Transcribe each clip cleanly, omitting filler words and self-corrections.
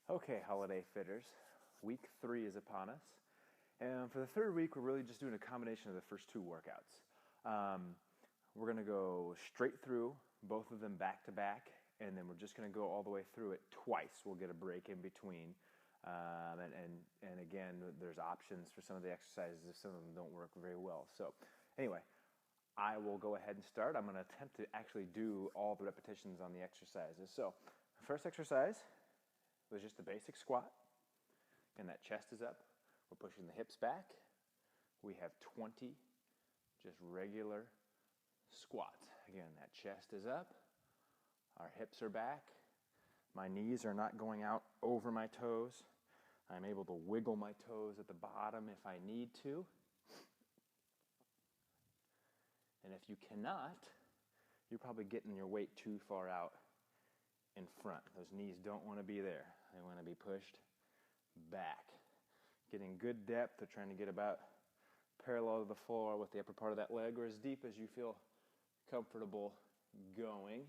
Okay, holiday fitters, week 3 is upon us. And for the third week, we're really just doing a combination of the first two workouts. We're going to go straight through both of them back to back, and then we're just going to go all the way through it twice. We'll get a break in between. And again, there's options for some of the exercises if some of them don't work very well. So anyway, I will go ahead and start. I'm going to attempt to actually do all the repetitions on the exercises. So the first exercise was just a basic squat, and that chest is up. We're pushing the hips back. We have 20 just regular squats. Again, that chest is up. Our hips are back. My knees are not going out over my toes. I'm able to wiggle my toes at the bottom if I need to. And if you cannot, you're probably getting your weight too far out in front. Those knees don't want to be there. They want to be pushed back. Getting good depth. They're trying to get about parallel to the floor with the upper part of that leg, or as deep as you feel comfortable going.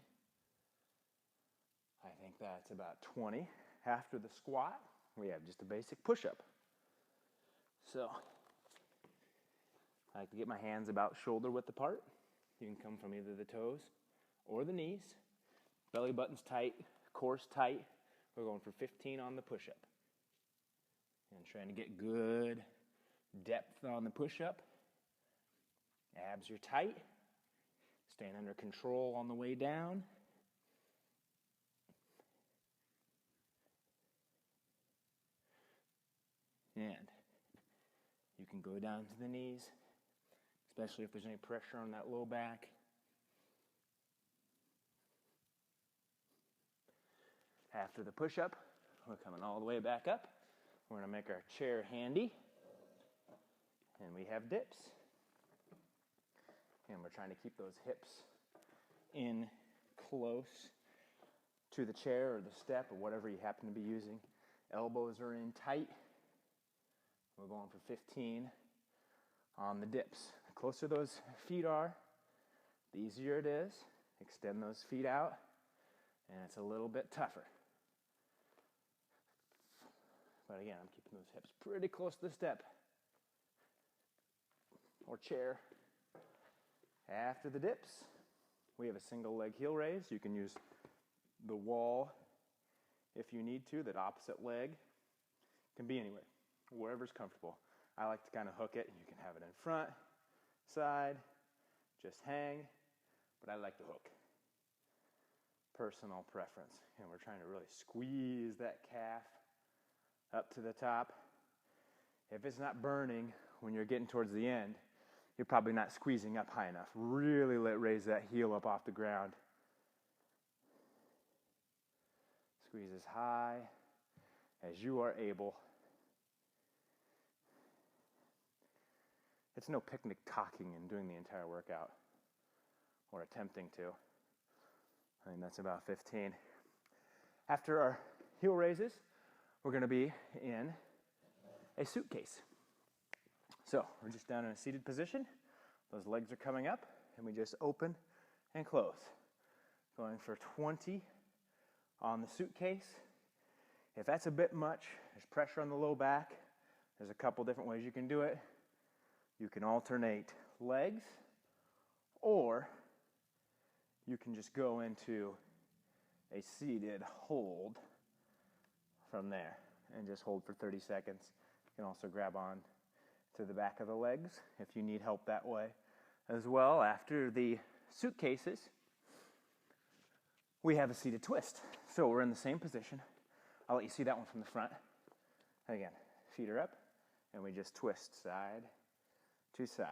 I think that's about 20. After the squat, we have just a basic push-up. So I like to get my hands about shoulder width apart. You can come from either the toes or the knees. Belly button's tight, core's tight. We're going for 15 on the push-up. And trying to get good depth on the push-up. Abs are tight. Staying under control on the way down. And you can go down to the knees, especially if there's any pressure on that low back. After the push-up, we're coming all the way back up. We're going to make our chair handy. And we have dips. And we're trying to keep those hips in close to the chair or the step or whatever you happen to be using. Elbows are in tight. We're going for 15 on the dips. The closer those feet are, the easier it is. Extend those feet out, and it's a little bit tougher. But again, I'm keeping those hips pretty close to the step or chair. After the dips, we have a single leg heel raise. You can use the wall if you need to. That opposite leg can be anywhere, wherever's comfortable. I like to kind of hook it. You can have it in front, side, just hang, but I like to hook. Personal preference. And we're trying to really squeeze that calf up to the top. If it's not burning when you're getting towards the end, you're probably not squeezing up high enough. Really raise that heel up off the ground. Squeeze as high as you are able. It's no picnic talking and doing the entire workout, or attempting to. I think that's about 15. After our heel raises, we're going to be in a suitcase. So we're just down in a seated position. Those legs are coming up, and we just open and close. Going for 20 on the suitcase. If that's a bit much, there's pressure on the low back. There's a couple different ways you can do it. You can alternate legs, or you can just go into a seated hold from there and just hold for 30 seconds. You can also grab on to the back of the legs if you need help that way as well. After the suitcases, we have a seated twist. So we're in the same position. I'll let you see that one from the front. Again, feet are up, and we just twist side to side.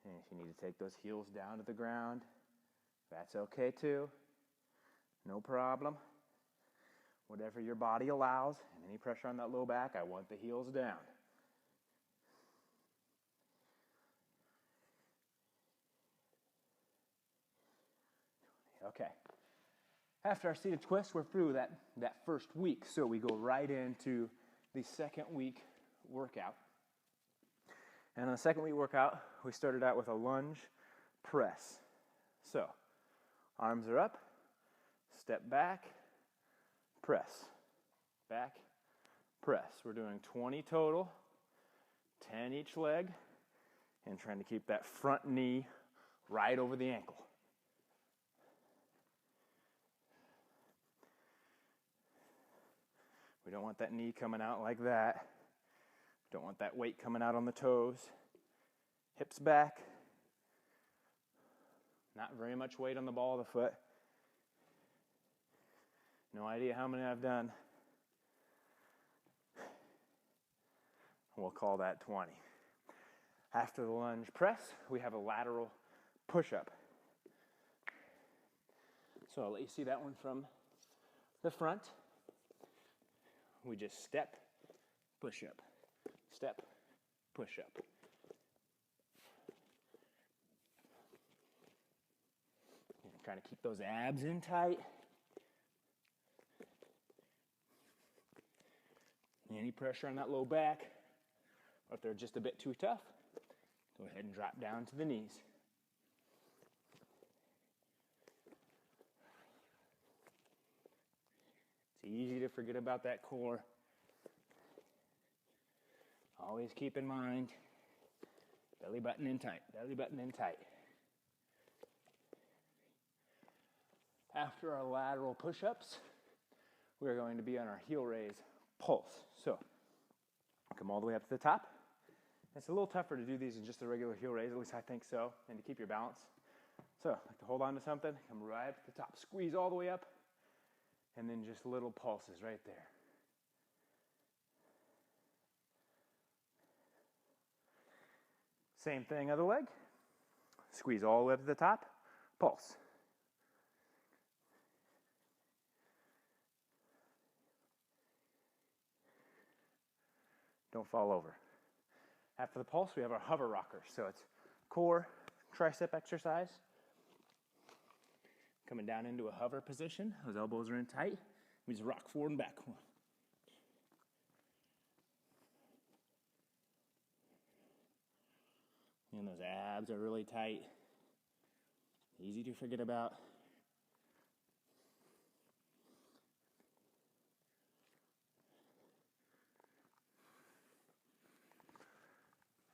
And if you need to take those heels down to the ground, that's okay too. No problem. Whatever your body allows, and any pressure on that low back, I want the heels down. Okay. After our seated twist, we're through that first week. So we go right into the second week workout. And on the second week workout, we started out with a lunge press. So Arms are up, step back, press, back, press. We're doing 20 total, 10 each leg, and trying to keep that front knee right over the ankle. We don't want that knee coming out like that. Don't want that weight coming out on the toes. Hips back. Not very much weight on the ball of the foot. No idea how many I've done. We'll call that 20. After the lunge press, we have a lateral push-up. So I'll let you see that one from the front. We just step, push-up, step, push-up. Trying to keep those abs in tight. Any pressure on that low back, or if they're just a bit too tough, go ahead and drop down to the knees. It's easy to forget about that core. Always keep in mind, belly button in tight, belly button in tight. After our lateral push-ups, we're going to be on our heel raise pulse. So, come all the way up to the top. It's a little tougher to do these in just a regular heel raise, at least I think so, and to keep your balance. So, like to hold on to something, come right up to the top, squeeze all the way up, and then just little pulses right there. Same thing, other leg. Squeeze all the way up to the top, pulse. Don't fall over. After the pulse, we have our hover rocker. So it's core, tricep exercise. Coming down into a hover position. Those elbows are in tight. We just rock forward and back. And those abs are really tight. Easy to forget about.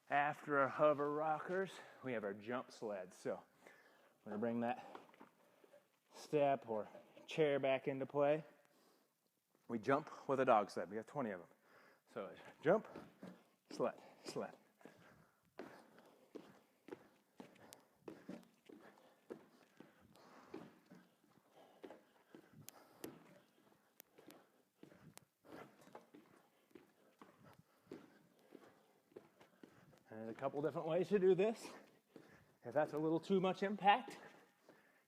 After our hover rockers, we have our jump sleds. So we're going to bring that step or chair back into play. We jump with a dog sled. We have 20 of them. So jump, sled, sled. There's a couple different ways to do this. If that's a little too much impact,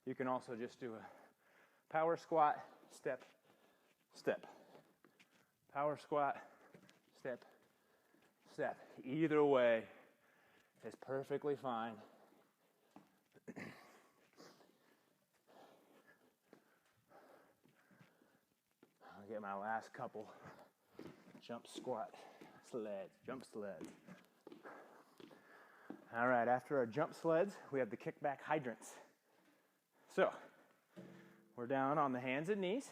you can also just do a power squat, step, step. Power squat, step, step. Either way is perfectly fine. I'll get my last couple. Jump squat, sleds, jump sleds. All right, after our jump sleds, we have the kickback hydrants. So, we're down on the hands and knees.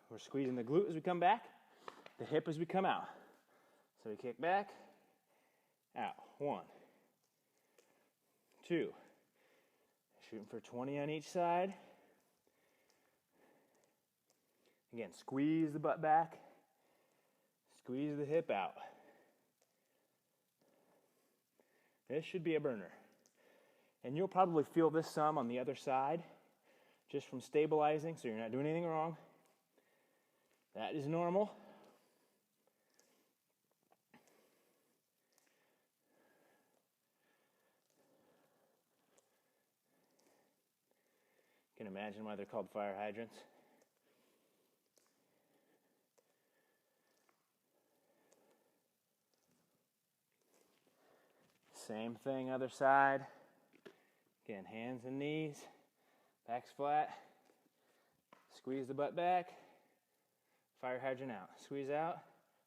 We're squeezing the glute as we come back, the hip as we come out. So we kick back, out. 1, 2. Shooting for 20 on each side. Again, squeeze the butt back. Squeeze the hip out. This should be a burner. And you'll probably feel this some on the other side, just from stabilizing, so you're not doing anything wrong. That is normal. You can imagine why they're called fire hydrants. Same thing, other side. Again, hands and knees, back's flat. Squeeze the butt back. Fire hydrant out. Squeeze out,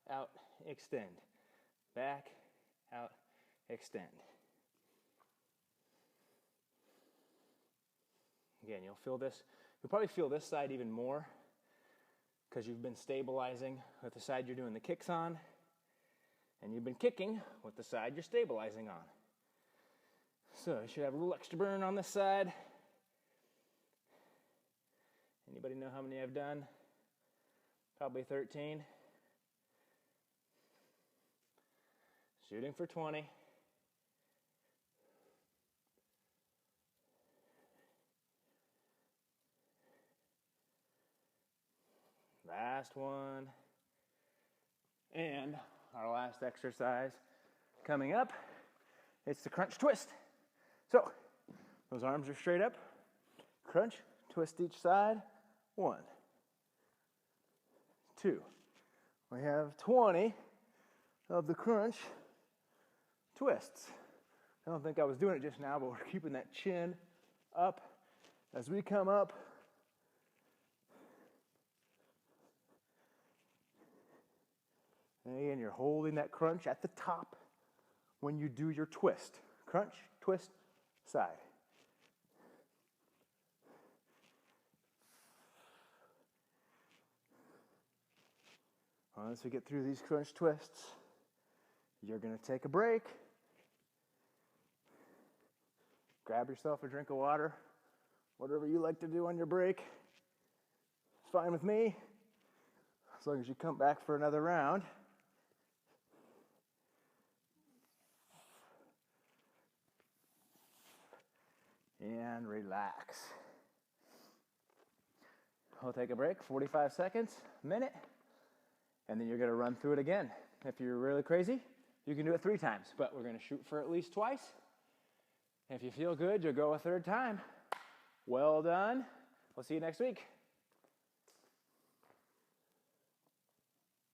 out, extend. Back, out, extend. Again, you'll probably feel this side even more because you've been stabilizing with the side you're doing the kicks on, and you've been kicking with the side you're stabilizing on. So you should have a little extra burn on this side. Anybody know how many I've done? Probably 13. Shooting for 20. Last one. And our last exercise coming up, it's the crunch twist. So, those arms are straight up. Crunch, twist each side. 1, 2. We have 20 of the crunch twists. I don't think I was doing it just now, but we're keeping that chin up as we come up. And again, you're holding that crunch at the top when you do your twist. Crunch, twist, side. Once we get through these crunch twists, you're going to take a break. Grab yourself a drink of water. Whatever you like to do on your break, it's fine with me, as long as you come back for another round. And relax. We'll take a break, 45 seconds, a minute, and then you're going to run through it again. If you're really crazy, you can do it 3 times, but we're going to shoot for at least twice. If you feel good, you'll go a 3rd time. Well done. We'll see you next week.